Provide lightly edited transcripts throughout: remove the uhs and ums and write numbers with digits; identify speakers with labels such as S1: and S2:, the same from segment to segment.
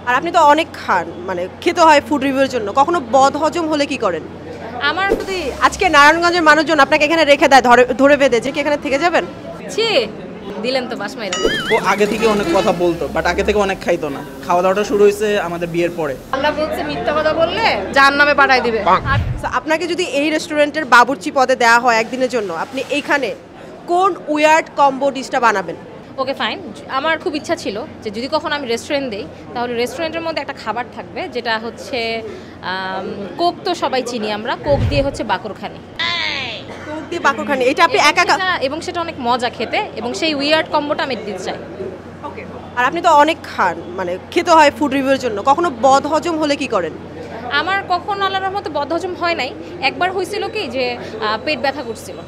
S1: আর আপনি তো অনেক খান, মানে খেতে হয় ফুড রিভিউর জন্য, কখনো বদহজম হলে কি করেন?
S2: আমার
S1: যদি আজকে নারায়ণগঞ্জের মানুষজন আপনাকে এখানে রেখে দেয়, ধরে বেঁধে যে কি এখানে থেকে যাবেন?
S2: ছি দিলেন তো বাসমাইরা।
S3: ও আগে থেকে অনেক কথা বলতো, বাট আগে থেকে অনেক খাইতো না। খাওয়া দাওয়াটা শুরু হয়েছে আমাদের বিয়ের পরে।
S2: আল্লাহ বলছে মিথ্যা কথা বললে জাহান্নামে পাঠাই দিবে।
S1: So, আপনাকে যদি এই রেস্টুরেন্টের বাবুর্চি পদে দেওয়া হয় একদিনের জন্য, আপনি এইখানে কোন উইয়ার্ড কম্বো ডিশটা বানাবেন?
S2: ওকে ফাইন, আমার খুব ইচ্ছা ছিল যে যদি কখনো আমি রেস্টুরেন্ট দেই তাহলে রেস্টুরেন্টের মধ্যে একটা খাবার থাকবে যেটা হচ্ছে কোক, তো সবাই চিনি আমরা, কোক দিয়ে হচ্ছে বাকরখানি।
S1: কোক দিয়ে বাকরখানি, এটা আপনি একা
S2: এবং সেটা অনেক মজা খেতে, এবং সেই উইয়ার্ড কম্বোটা আমি দিতে চাই।
S1: ওকে। আর আপনি তো অনেক খান, মানে খেতে হয় ফুড রিভিউর জন্য, কখনো বদহজম হলে কি করেন?
S2: আমার কখনো আল্লাহর রহমতে বদহজম হয় নাই। একবার হয়েছিল কি যে পেট ব্যথা করছিল,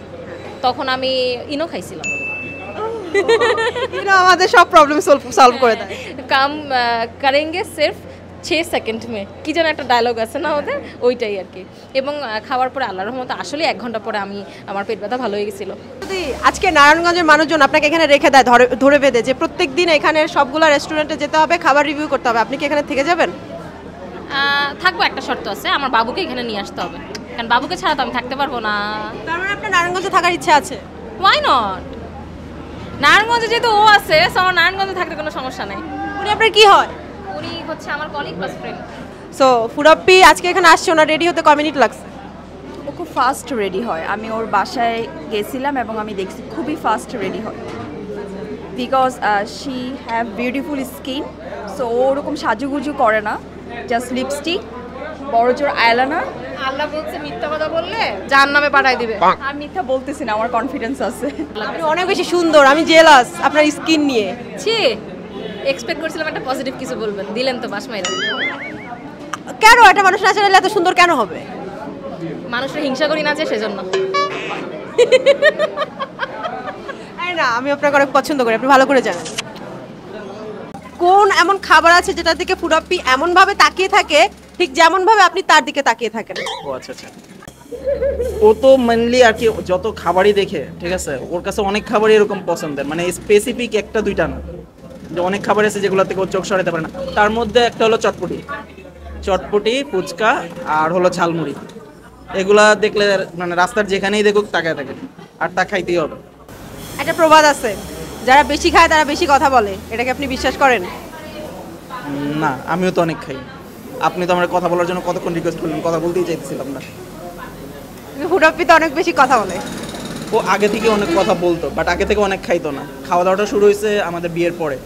S2: তখন আমি ইনো খাইছিলাম।
S1: এটা আমাদের সব প্রবলেম সলভ করে দেয়।
S2: কাম করেঙ্গে সির্ফ 6 সেকেন্ড মে, কি যেন একটা ডায়লগ আছে না ওদের, ওইটাই আর কি। এবং খাওয়ার পরে আল্লাহর রহমতে আসলে 1 ঘন্টা পরে আমার পেট ব্যথা ভালো হয়ে গেছিলো।
S1: যদি আজকে নারায়ণগঞ্জের মানুষজন আপনাকে এখানে রেখে দেয়, ধরে বেঁধে যে প্রত্যেক দিন এখানে সবগুলো রেস্টুরেন্টে যেতে হবে, খাবার রিভিউ করতে হবে, আপনি কি এখানে থেকে যাবেন?
S2: থাকবো, একটা শর্ত আছে, আমার বাবুকে এখানে নিয়ে আসতে হবে, কারণ বাবুকে ছাড়া তো আমি থাকতে পারবো না।
S1: তার মানে আপনার নারায়ণগঞ্জে থাকার ইচ্ছা আছে?
S2: ওয়াই নট, নারায়ণগঞ্জে যেহেতু ও আছে, সো আমার নারায়ণগঞ্জে থাকতে কোনো সমস্যা নেই।
S1: উনি আপনার কি হয়?
S2: উনি হচ্ছে আমার কলিগ প্লাস ফ্রেন্ড।
S1: সো ফুরাপ্পি আজকে এখানে আসছে, ওনার রেডি হতে কয় মিনিট লাগছে?
S4: ও খুব ফাস্ট রেডি হয়। আমি ওর বাসায় গেছিলাম এবং আমি দেখছি খুবই ফাস্ট রেডি হয়, because she have beautiful skin. So ও ওরকম সাজুগুজু করে না, জাস্ট লিপস্টিক, বড় জোর আইলাইনার।
S2: আল্লাহ বলছে মিথ্যা কথা বললে জাহান্নামে পাঠাই দিবে।
S4: আর মিথ্যা বলতেছি না, আমার কনফিডেন্স আছে।
S1: আপনি অনেক বেশি সুন্দর, আমি জেলাস আপনার স্কিন নিয়ে।
S2: ছি, এক্সপেক্ট করছিলাম একটা পজিটিভ কিছু বলবেন, দিলেন তো বাসমাইরা।
S1: কেন একটা মানুষ ন্যাচারালি এত সুন্দর কেন হবে?
S2: মানুষের হিংসা করি না যে, সেজন্য।
S1: না, আমি আপনাকে অনেক পছন্দ করি, আপনি ভালো করে জানেন। কোন এমন খাবার আছে যেটা থেকে ফুরাপ্পি এমন ভাবে তাকিয়ে থাকে, ঠিক যেমন ভাবে আপনি তার দিকে তাকিয়ে থাকেন?
S3: ও আচ্ছা আচ্ছা। ও তো মেনলি আর কি যত খাবারই দেখে, ঠিক আছে, ওর কাছে অনেক খাবারই এরকম পছন্দের, মানে স্পেসিফিক একটা দুইটা না, যে অনেক খাবার আছে যেগুলো থেকে ও চোখ সরাতে পারে না। তার মধ্যে একটা হলো চটপটি, ফুচকা আর হলো ঝালমুড়ি। এগুলা দেখলে মানে রাস্তার যেখানেই দেখুক তাকায় থাকে, আর তা খাইতেই হবে।
S1: একটা প্রবাদ আছে, যারা বেশি খায় তারা বেশি কথা বলে, এটাকে আপনি বিশ্বাস করেন?
S3: না, আমিও তো অনেক খাই। আপনি তো আমার কথা বলার জন্য কতক্ষণ রিকোয়েস্ট করলেন, কথা বলতেই চাইতেছিলাম না।
S1: ফুরাপ্পি তো অনেক বেশি কথা বলে।
S3: ও আগে থেকে অনেক কথা বলতো, বাট আগে থেকে অনেক খাইতো না। খাওয়া দাওয়াটা শুরু হয়েছে আমাদের বিয়ের পরে,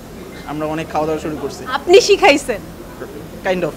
S3: আমরা অনেক খাওয়া দাওয়া শুরু করছি।
S1: আপনি শিখাইছেন?
S3: Kind of.